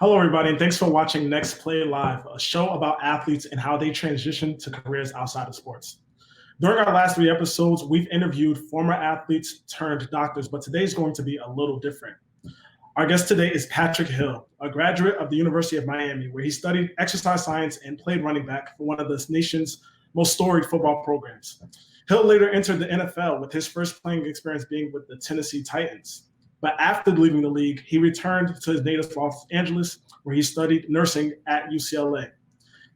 Hello, everybody, and thanks for watching Next Play Live, a show about athletes and how they transition to careers outside of sports. During our last three episodes, we've interviewed former athletes turned doctors, but today's going to be a little different. Our guest today is Patrick Hill, a graduate of the University of Miami, where he studied exercise science and played running back for one of the nation's most storied football programs. Hill later entered the NFL, with his first playing experience being with the Tennessee Titans. But after leaving the league, he returned to his native Los Angeles, where he studied nursing at UCLA.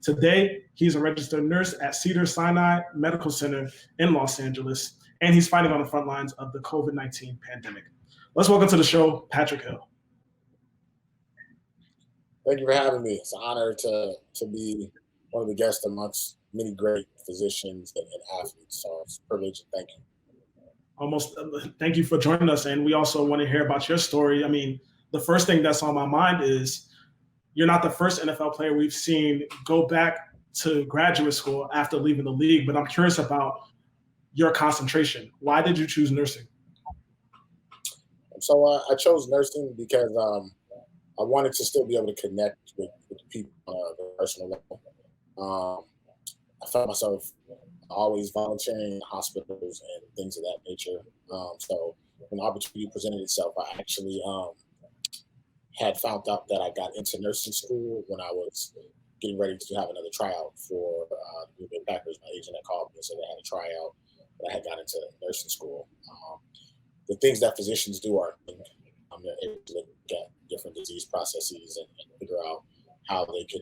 Today, he's a registered nurse at Cedars-Sinai Medical Center in Los Angeles, and he's fighting on the front lines of the COVID-19 pandemic. Let's welcome to the show, Patrick Hill. Thank you for having me. It's an honor to be one of the guests amongst many great physicians and athletes. So it's a privilege, and thank you. Thank you for joining us. And we also want to hear about your story. I mean, the first thing that's on my mind is you're not the first NFL player we've seen go back to graduate school after leaving the league, but I'm curious about your concentration. Why did you choose nursing? So I chose nursing because I wanted to still be able to connect with people on a personal level. I found myself always volunteering in hospitals and things of that nature. So when the opportunity presented itself, I actually had found out that I got into nursing school when I was getting ready to have another tryout for the Green Bay Packers. My agent had called me and said they had a tryout, but I had got into nursing school. The things that physicians do are they're able to look at different disease processes and figure out how they can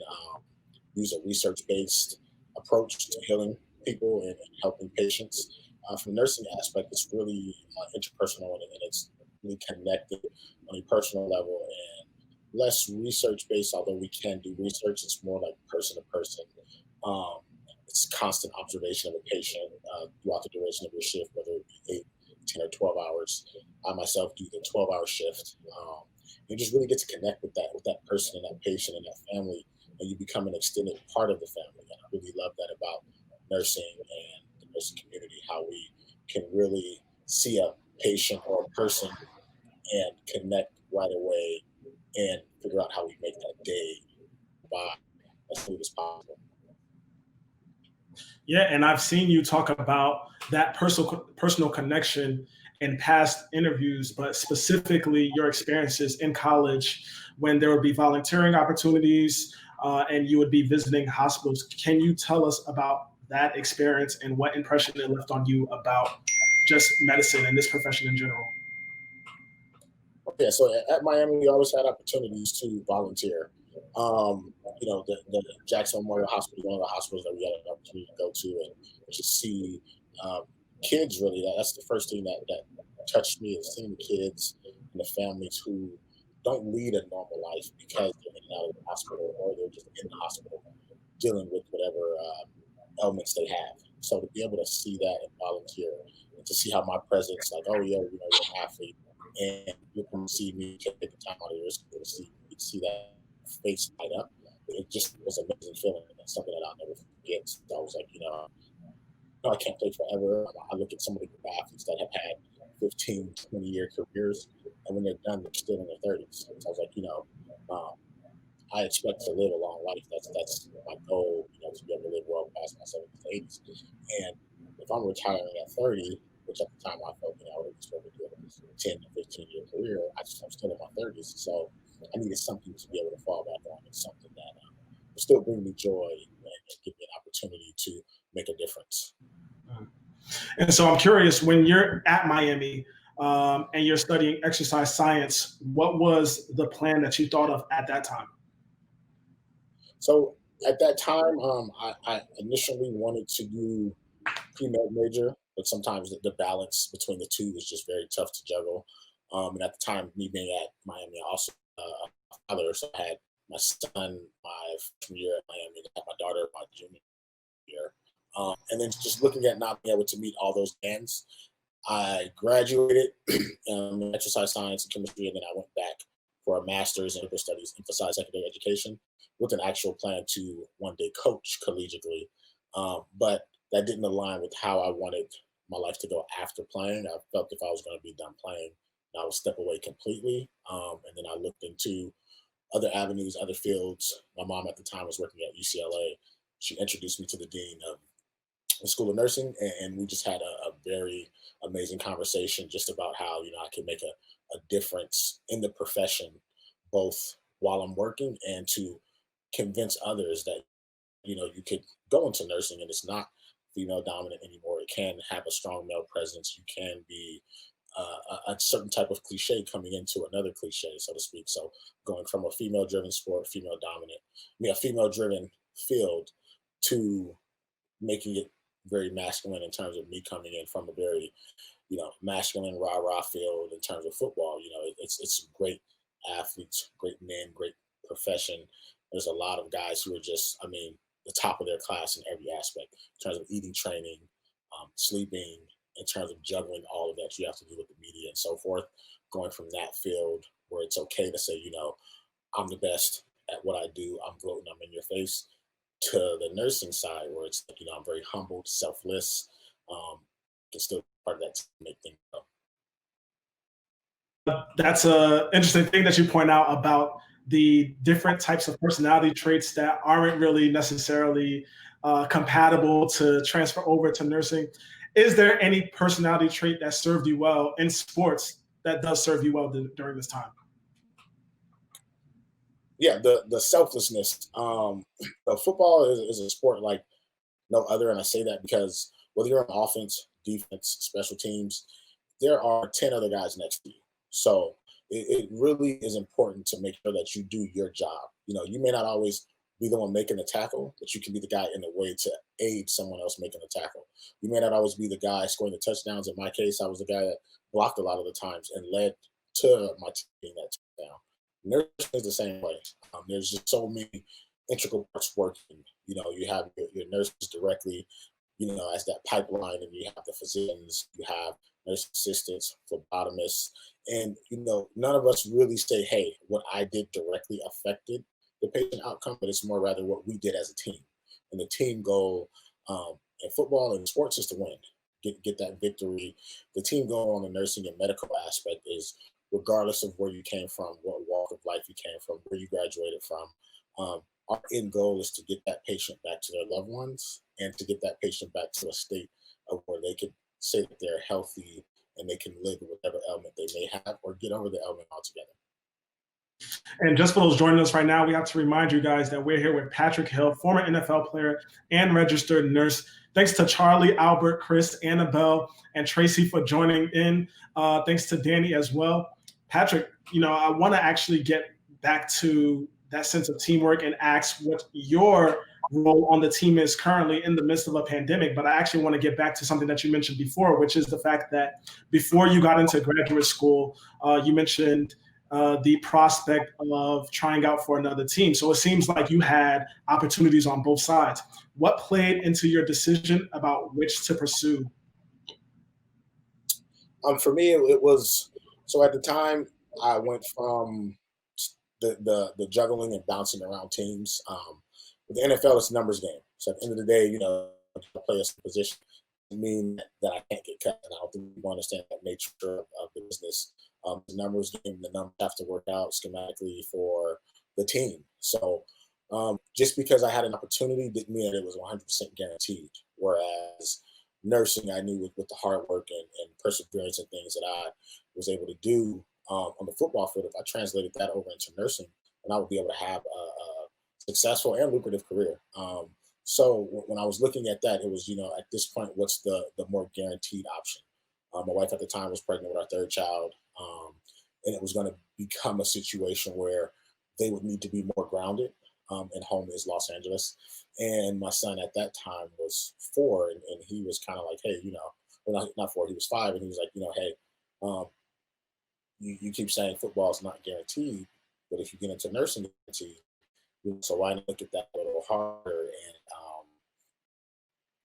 use a research-based approach to healing people and helping patients. From the nursing aspect, it's really interpersonal and it's really connected on a personal level and less research-based, although we can do research. It's more like person-to-person. It's constant observation of a patient throughout the duration of your shift, whether it be 8, 10, or 12 hours. I myself do the 12-hour shift. You just really get to connect with that person and that patient and that family, and you become an extended part of the family. And I really love that about nursing and the nursing community, how we can really see a patient or a person and connect right away and figure out how we make that day by as smooth as possible. Yeah, and I've seen you talk about that personal connection in past interviews, but specifically your experiences in college when there would be volunteering opportunities and you would be visiting hospitals. Can you tell us about that experience and what impression it left on you about just medicine and this profession in general? Yeah, so at Miami, we always had opportunities to volunteer. The Jackson Memorial Hospital, one of the hospitals that we had an opportunity to go to and just see kids. Really, that's the first thing that touched me, is seeing the kids and the families who don't lead a normal life because they're in and out of the hospital, or they're just in the hospital dealing with whatever ailments they have. So to be able to see that and volunteer, and to see how my presence, like, oh yeah, you're an athlete, and you can see me take the time out of your school to see that face light up. It just was an amazing feeling. That's something that I'll never forget. So I was like, I can't play forever. I look at some of the athletes that have had 15, 20-year careers, and when they're done, they're still in their 30s. So I was like, I expect to live a long life. That's my goal, to be able to live well past my 70s, 80s. And if I'm retiring at 30, which at the time I felt, I would have to do a 10 to 15-year career, I'm still in my 30s. So I needed something to be able to fall back on, and something that will still bring me joy and give me an opportunity to make a difference. And so I'm curious, when you're at Miami and you're studying exercise science, what was the plan that you thought of at that time? So at that time, I initially wanted to do pre-med major, but sometimes the balance between the two was just very tough to juggle. And at the time, me being at Miami, I also a father, so I had my son my freshman year at Miami, I had my daughter my junior year. And then just looking at not being able to meet all those ends, I graduated in exercise science and chemistry, and then I went back for a master's in medical studies, emphasized secondary education, with an actual plan to one day coach collegiately. But that didn't align with how I wanted my life to go after playing. I felt if I was going to be done playing, I would step away completely. And then I looked into other avenues, other fields. My mom at the time was working at UCLA. She introduced me to the dean of the School of Nursing, and we just had a very amazing conversation just about how I can make a difference in the profession, both while I'm working and to convince others that you could go into nursing and it's not female dominant anymore. It can have a strong male presence. You can be a certain type of cliche coming into another cliche, so to speak. So going from a female driven sport, female dominant, a female driven field, to making it very masculine in terms of me coming in from a very masculine rah rah field in terms of football. It's great athletes, great men, great profession. There's a lot of guys who are just, the top of their class in every aspect in terms of eating, training, sleeping, in terms of juggling all of that you have to do with the media and so forth. Going from that field where it's okay to say, I'm the best at what I do, I'm gloating, I'm in your face, to the nursing side where it's like, I'm very humbled, selfless, can still be part of that to make things go. That's a interesting thing that you point out about the different types of personality traits that aren't really necessarily compatible to transfer over to nursing. Is there any personality trait that served you well in sports that does serve you well during this time? Yeah, the selflessness. Football is a sport like no other, and I say that because whether you're on offense, defense, special teams, there are 10 other guys next to you. So it really is important to make sure that you do your job. You may not always be the one making the tackle, but you can be the guy in the way to aid someone else making the tackle. You may not always be the guy scoring the touchdowns. In my case, I was the guy that blocked a lot of the times and led to my team that touchdown. Nursing is the same way. There's just so many integral parts working. You have your nurses directly, as that pipeline, and you have the physicians, you have nurse assistants, phlebotomists, and none of us really say, "Hey, what I did directly affected the patient outcome," but it's more rather what we did as a team. And the team goal in football and sports is to win, get that victory. The team goal on the nursing and medical aspect is regardless of where you came from, what walk of life you came from, where you graduated from. Our end goal is to get that patient back to their loved ones and to get that patient back to a state of where they can say that they're healthy and they can live with whatever ailment they may have or get over the ailment altogether. And just for those joining us right now, we have to remind you guys that we're here with Patrick Hill, former NFL player and registered nurse. Thanks to Charlie, Albert, Chris, Annabelle, and Tracy for joining in. Thanks to Danny as well. Patrick, I want to actually get back to that sense of teamwork and ask what your role on the team is currently in the midst of a pandemic. But I actually want to get back to something that you mentioned before, which is the fact that before you got into graduate school, you mentioned the prospect of trying out for another team. So it seems like you had opportunities on both sides. What played into your decision about which to pursue? For me, it was, so at the time I went from the juggling and bouncing around teams. With the NFL, it's a numbers game. So at the end of the day, to play a position doesn't mean that I can't get cut. And I don't think people understand that nature of the business. The numbers game, the numbers have to work out schematically for the team. So just because I had an opportunity didn't mean that it was 100% guaranteed. Whereas nursing, I knew with the hard work and perseverance and things that I was able to do on the football field, if I translated that over into nursing, then I would be able to have a successful and lucrative career. So when I was looking at that, it was, at this point, what's the more guaranteed option? My wife at the time was pregnant with our third child, and it was going to become a situation where they would need to be more grounded, and home is Los Angeles. And my son at that time was 4, and he was kind of like, hey, well, not 4, he was 5, and he was like, hey, you keep saying football is not guaranteed, but if you get into nursing, guaranteed. So why not look at that a little harder and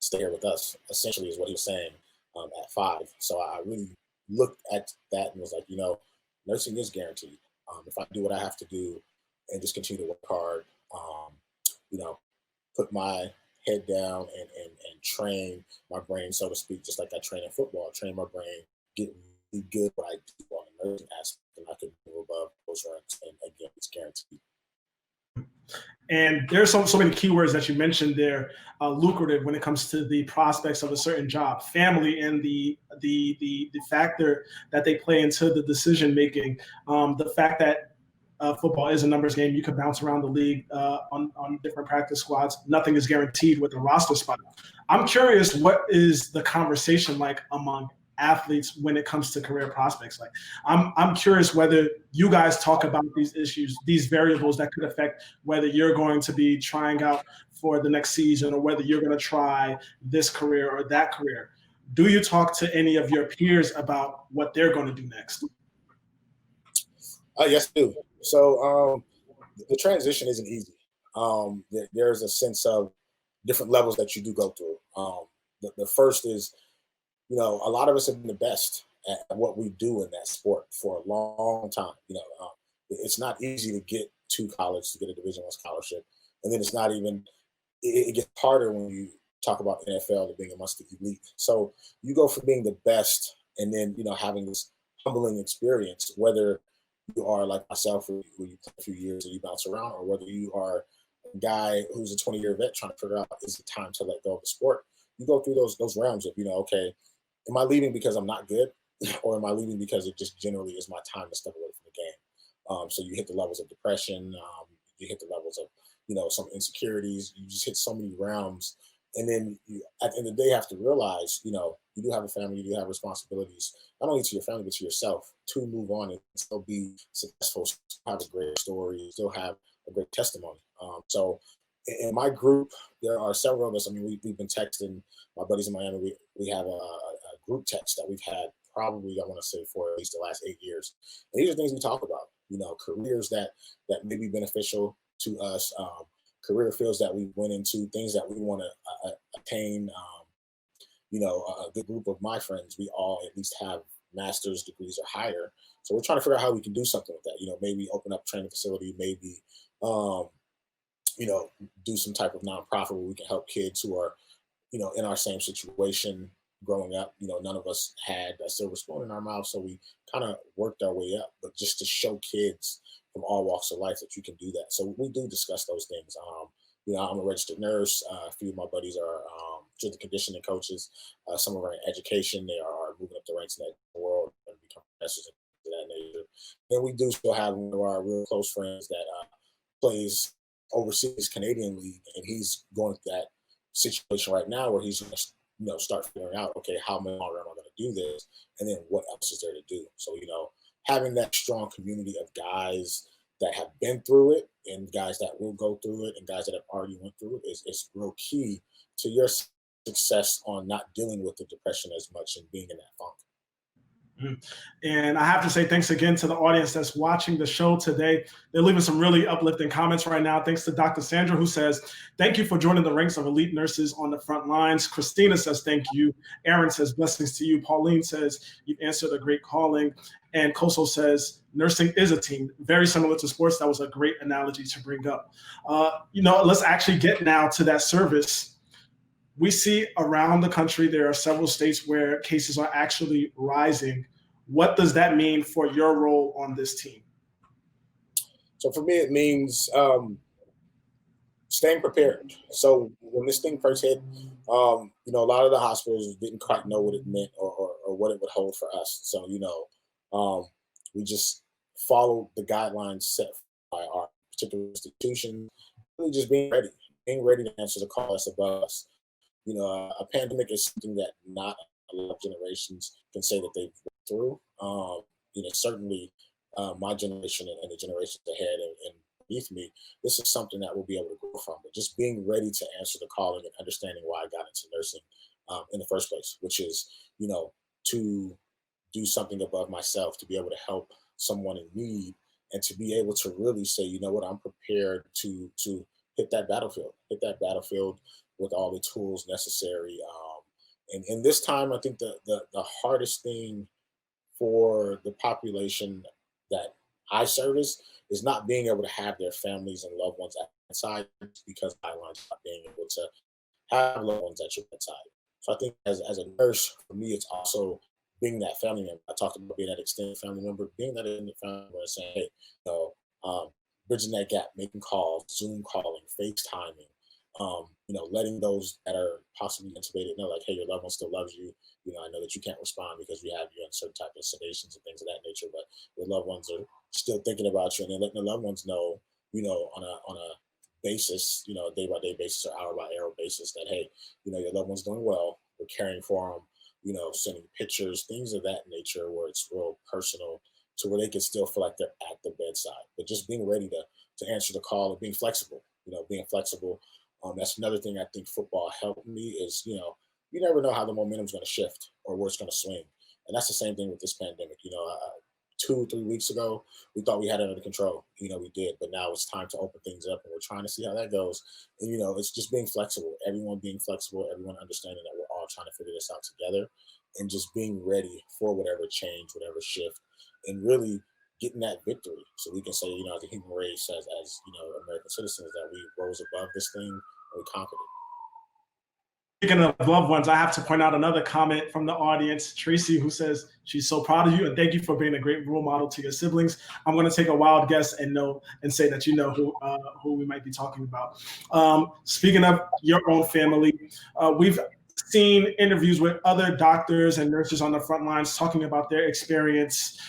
stay here with us? Essentially, is what he was saying at 5. So I really looked at that and was like, nursing is guaranteed. If I do what I have to do and just continue to work hard, put my head down and train my brain, so to speak, just like I train in football, train my brain, get really good what I do on the nursing aspect, and I could move above those ranks, and again, it's guaranteed. And there's so many keywords that you mentioned there, lucrative when it comes to the prospects of a certain job, family, and the factor that they play into the decision making. The fact that football is a numbers game. You could bounce around the league on different practice squads. Nothing is guaranteed with a roster spot. I'm curious, what is the conversation like among athletes when it comes to career prospects? Like, I'm curious whether you guys talk about these issues, these variables that could affect whether you're going to be trying out for the next season or whether you're going to try this career or that career. Do you talk to any of your peers about what they're going to do next? Yes, I do. So the transition isn't easy. There's a sense of different levels that you do go through. The first is, a lot of us have been the best at what we do in that sport for a long time. It's not easy to get to college to get a Division I scholarship, and then it's not even. It gets harder when you talk about NFL to being amongst the elite. So you go from being the best, and then having this humbling experience, whether you are like myself, where you play a few years and you bounce around, or whether you are a guy who's a 20-year vet trying to figure out, is it time to let go of the sport? You go through those realms of, okay, am I leaving because I'm not good, or am I leaving because it just generally is my time to step away from the game? So you hit the levels of depression, you hit the levels of some insecurities. You just hit so many realms, and then you, at the end of the day, have to realize, you do have a family, you do have responsibilities, not only to your family but to yourself, to move on and still be successful, still have a great story, still have a great testimony. So in my group, there are several of us. I mean, we've been texting. My buddies in Miami, we have a group text that we've had probably, I want to say, for at least the last 8 years. And these are things we talk about, careers that may be beneficial to us, career fields that we went into, things that we want to attain. A good group of my friends, we all at least have master's degrees or higher. So we're trying to figure out how we can do something with that. Maybe open up a training facility, maybe, do some type of nonprofit where we can help kids who are, in our same situation growing up. None of us had a silver spoon in our mouth, so we kind of worked our way up. But just to show kids from all walks of life that you can do that. So we do discuss those things. I'm a registered nurse. A few of my buddies are strength and conditioning coaches. Some are in education. They are moving up the ranks in that world and become professors of that nature. And we do still have one of our real close friends that plays overseas Canadian league, and he's going through that situation right now where he's going to start figuring out, okay, how longer am I going to do this, and then what else is there to do? So having that strong community of guys that have been through it and guys that will go through it and guys that have already went through it is real key to your success on not dealing with the depression as much and being in that funk. And I have to say thanks again to the audience that's watching the show today. They're leaving some really uplifting comments right now. Thanks to Dr. Sandra, who says, thank you for joining the ranks of elite nurses on the front lines. Christina says, thank you. Aaron says, blessings to you. Pauline says, you've answered a great calling. And Koso says, nursing is a team, very similar to sports. That was a great analogy to bring up. Let's actually get now to that service. We see around the country, there are several states where cases are actually rising. What does that mean for your role on this team? So for me, it means staying prepared. So when this thing first hit, a lot of the hospitals didn't quite know what it meant or what it would hold for us. So, we just followed the guidelines set by our particular institution, really just being ready to answer the call that's above us. A pandemic is something that not a lot of generations can say that they've went through. Certainly my generation and the generations ahead and beneath me, this is something that we'll be able to grow from. But just being ready to answer the calling and understanding why I got into nursing in the first place, which is, to do something above myself, to be able to help someone in need, and to be able to really say, I'm prepared to hit that battlefield with all the tools necessary. And in this time, I think the hardest thing for the population that I service is not being able to have their families and loved ones outside because guidelines not being able to have loved ones at your bedside. So I think as a nurse, for me, it's also being that family member. I talked about being that extended family member, being that extended family member and saying, hey, bridging that gap, making calls, Zoom calling, FaceTiming, letting those that are possibly intubated know, like, hey, your loved one still loves you. I know that you can't respond because we have you on certain type of sedations and things of that nature, but your loved ones are still thinking about you, and then letting the loved ones know, on a basis, day by day basis or hour by hour basis, that hey, your loved one's doing well. We're caring for them. Sending pictures, things of that nature, where it's real personal, to where they can still feel like they're at the bedside. But just being ready to answer the call and being flexible. Being flexible. That's another thing I think football helped me is, you never know how the momentum's going to shift or where it's going to swing. And that's the same thing with this pandemic. 2 3 weeks ago, we thought we had it under control. We did, but now it's time to open things up, and we're trying to see how that goes. And it's just being flexible. Everyone being flexible. Everyone understanding that we're all trying to figure this out together, and just being ready for whatever change, whatever shift, and really getting that victory, so we can say, as a human race, as American citizens, that we rose above this thing and we conquered it. Speaking of loved ones, I have to point out another comment from the audience, Tracy, who says she's so proud of you and thank you for being a great role model to your siblings. I'm going to take a wild guess and say that you know who we might be talking about. Speaking of your own family, we've seen interviews with other doctors and nurses on the front lines talking about their experience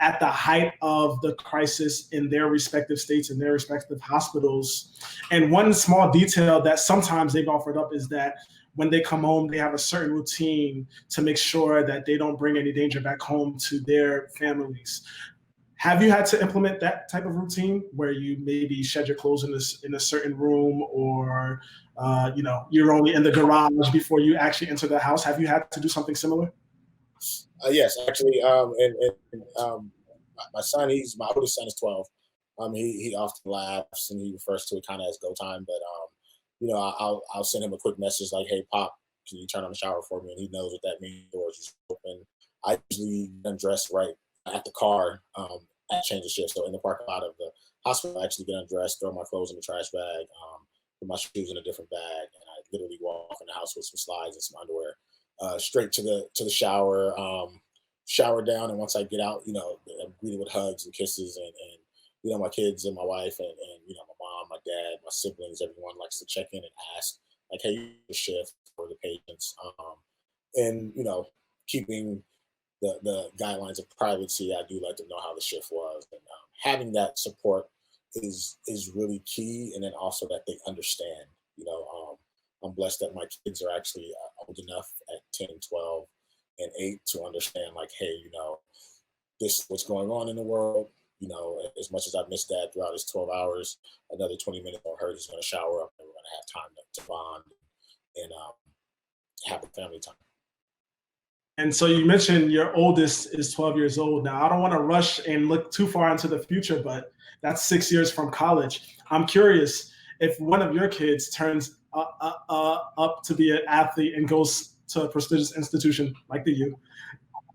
at the height of the crisis in their respective states and their respective hospitals. And one small detail that sometimes they've offered up is that when they come home, they have a certain routine to make sure that they don't bring any danger back home to their families. Have you had to implement that type of routine where you maybe shed your clothes in a certain room, or you're only in the garage before you actually enter the house? Have you had to do something similar? Yes, actually, my son, my oldest son is 12. He often laughs and he refers to it kind of as go time, but I'll send him a quick message like, "Hey, Pop, can you turn on the shower for me?" And he knows what that means. Doors is open. I usually undress right at the car at change of shift. So in the parking lot of the hospital, I actually get undressed, throw my clothes in the trash bag, put my shoes in a different bag, and I literally walk in the house with some slides and some underwear, straight to the shower, shower down, and once I get out, I'm greeted with hugs and kisses, and my kids and my wife and my mom, my dad, my siblings, everyone likes to check in and ask, like, hey, the shift for the patients, and keeping the guidelines of privacy. I do like to know how the shift was, and having that support is really key, and then also that they understand. I'm blessed that my kids are actually old enough at 10, 12, and 8 to understand, like, hey, this is what's going on in the world. As much as I've missed Dad throughout his 12 hours, another 20 minutes on her, he's going to shower up, and we're going to have time to bond and have a family time. And so you mentioned your oldest is 12 years old. Now, I don't want to rush and look too far into the future, but that's 6 years from college. I'm curious, if one of your kids turns up to be an athlete and goes to a prestigious institution like the U,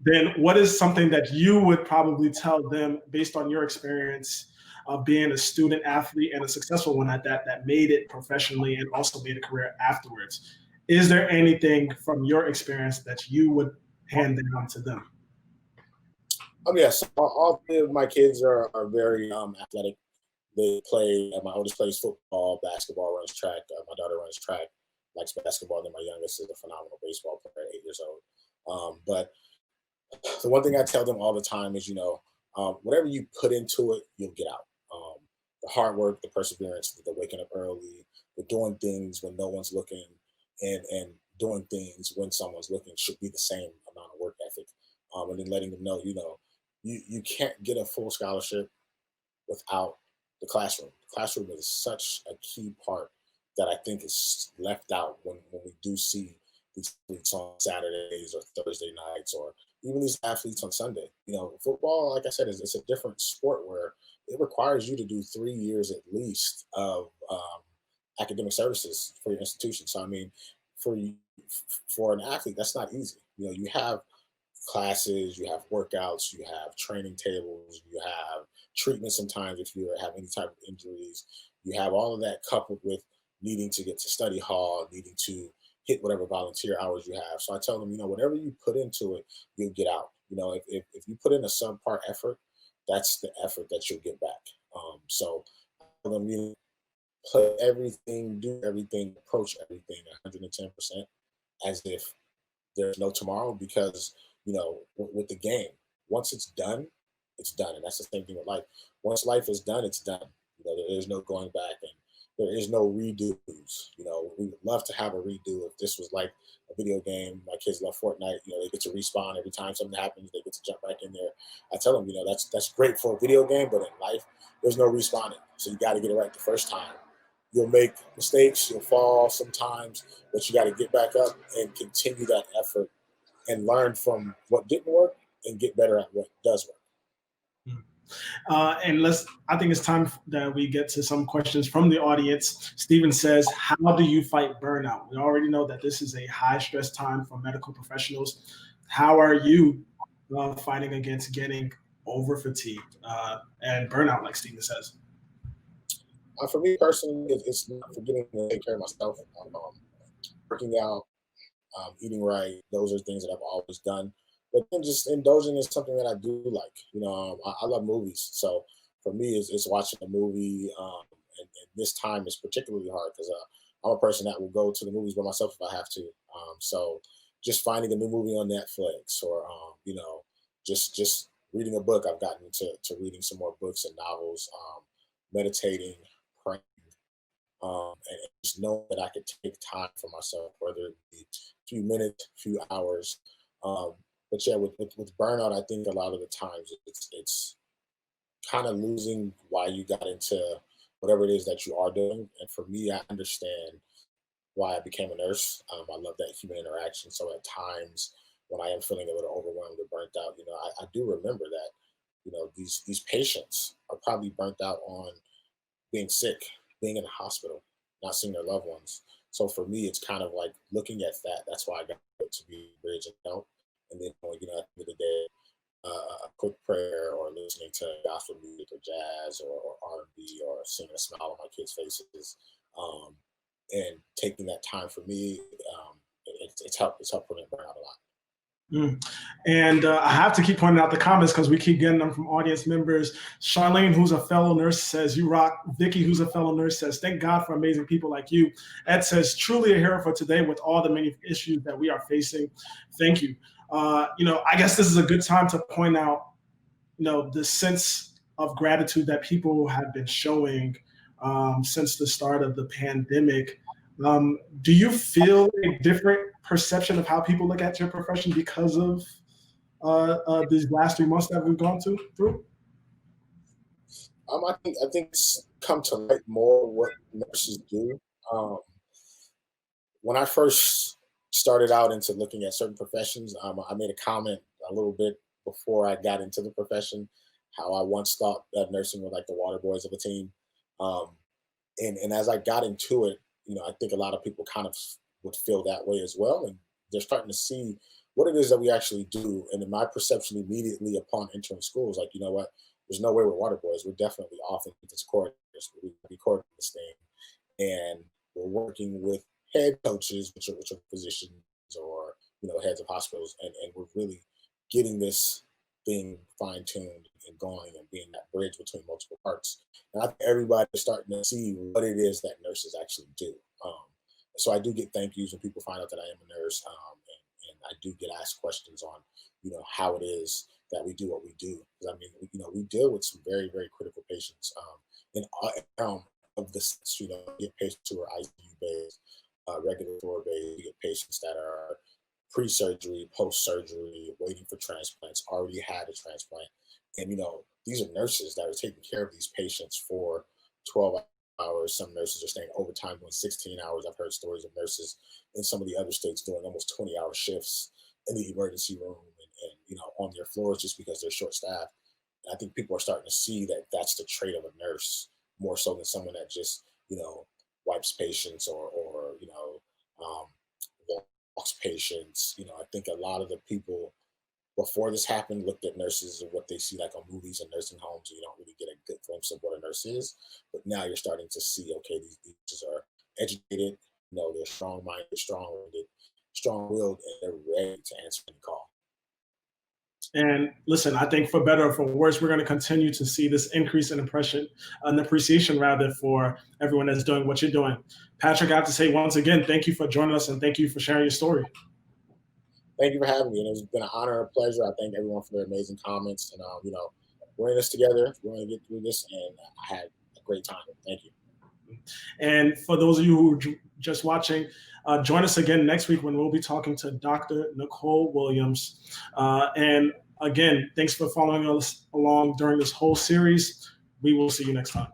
then what is something that you would probably tell them based on your experience of being a student athlete and a successful one at that made it professionally and also made a career afterwards? Is there anything from your experience that you would hand down to them? Yes, all 3 of my kids are very athletic. They play. My oldest plays football, basketball, runs track. My daughter runs track, likes basketball. Then my youngest is a phenomenal baseball player at 8 years old. But the one thing I tell them all the time is, whatever you put into it, you'll get out. The hard work, the perseverance, the waking up early, the doing things when no one's looking, and doing things when someone's looking should be the same amount of work ethic. And then letting them know, you can't get a full scholarship without the classroom. The classroom is such a key part that I think is left out when we do see these athletes on Saturdays or Thursday nights, or even these athletes on Sunday. Football, like I said, it's a different sport where it requires you to do 3 years at least of academic services for your institution. So I mean, for an athlete, that's not easy. You have classes, you have workouts, you have training tables, you have treatment sometimes if you have any type of injuries. You have all of that coupled with needing to get to study hall, needing to hit whatever volunteer hours you have. So I tell them, whatever you put into it, you'll get out. If you put in a subpar effort, that's the effort that you'll get back. So them, play everything, do everything, approach everything 110% as if there's no tomorrow because, with the game, once it's done. And that's the same thing with life. Once life is done, it's done. There is no going back and there is no redos. We would love to have a redo if this was like a video game. My kids love Fortnite. They get to respawn every time something happens. They get to jump back in there. I tell them, that's great for a video game, but in life, there's no respawning. So you got to get it right the first time. You'll make mistakes, you'll fall sometimes, but you got to get back up and continue that effort and learn from what didn't work and get better at what does work. I think it's time that we get to some questions from the audience. Steven says, how do you fight burnout? We already know that this is a high stress time for medical professionals. How are you fighting against getting over fatigued and burnout, like Steven says? For me personally, it's not forgetting to take care of myself. Working out, eating right, those are things that I've always done. But then just indulging is something that I do like. I love movies. So for me, it's watching a movie. And this time is particularly hard because I'm a person that will go to the movies by myself if I have to. So just finding a new movie on Netflix or, just reading a book. I've gotten to reading some more books and novels, meditating, praying, and just know that I could take time for myself, whether it be a few minutes, few hours. But yeah, with burnout, I think a lot of the times it's kind of losing why you got into whatever it is that you are doing. And for me, I understand why I became a nurse. I love that human interaction. So at times when I am feeling a little overwhelmed or burnt out, I do remember that, these patients are probably burnt out on being sick, being in the hospital, not seeing their loved ones. So for me, it's kind of like looking at that. That's why I got to be a bridge and help. And then, at the end of the day, a quick prayer or listening to gospel music or jazz or R&B or seeing a smile on my kids' faces, and taking that time for me, it's helped prevent burnout a lot. And I have to keep pointing out the comments because we keep getting them from audience members. Charlene, who's a fellow nurse, says, "You rock." Vicky, who's a fellow nurse, says, "Thank God for amazing people like you." Ed says, "Truly a hero for today with all the many issues that we are facing." Thank you. I guess this is a good time to point out, the sense of gratitude that people have been showing since the start of the pandemic. Do you feel a different perception of how people look at your profession because of these last 3 months that we've gone through? I think it's come to light more what nurses do. When I first started out into looking at certain professions, I made a comment a little bit before I got into the profession, how I once thought that nursing was like the water boys of a team. And as I got into it, I think a lot of people kind of would feel that way as well. And they're starting to see what it is that we actually do. And in my perception, immediately upon entering school, is like, you know what? There's no way we're water boys. We're definitely offensive coordinators. We're recording this thing. And we're working with head coaches, which are physicians or, heads of hospitals. And we're really getting this thing fine-tuned and going and being that bridge between multiple parts. And I think everybody's starting to see what it is that nurses actually do. So I do get thank yous when people find out that I am a nurse, and I do get asked questions on, how it is that we do what we do. Because we deal with some very, very critical patients. In of this, we get patients who are ICU based, regulatory based. We get patients that are pre-surgery, post-surgery, waiting for transplants, already had a transplant. And, these are nurses that are taking care of these patients for 12 hours. Some nurses are staying overtime doing 16 hours. I've heard stories of nurses in some of the other states doing almost 20-hour shifts in the emergency room and on their floors just because they're short-staffed. And I think people are starting to see that that's the trait of a nurse more so than someone that just, wipes patients or walks patients. I think a lot of the people before this happened looked at nurses and what they see like on movies and nursing homes, and you don't really get a good glimpse of what a nurse is. But now you're starting to see, okay, these nurses are educated, they're strong-minded, strong-willed, and they're ready to answer any call. And listen, I think for better or for worse, we're going to continue to see this increase in appreciation rather for everyone that's doing what you're doing. Patrick, I have to say once again, thank you for joining us and thank you for sharing your story. Thank you for having me. And it's been an honor and a pleasure. I thank everyone for their amazing comments. And, we're in this together. We're going to get through this. And I had a great time. Thank you. And for those of you who are just watching, join us again next week when we'll be talking to Dr. Nicole Williams. And again, thanks for following us along during this whole series. We will see you next time.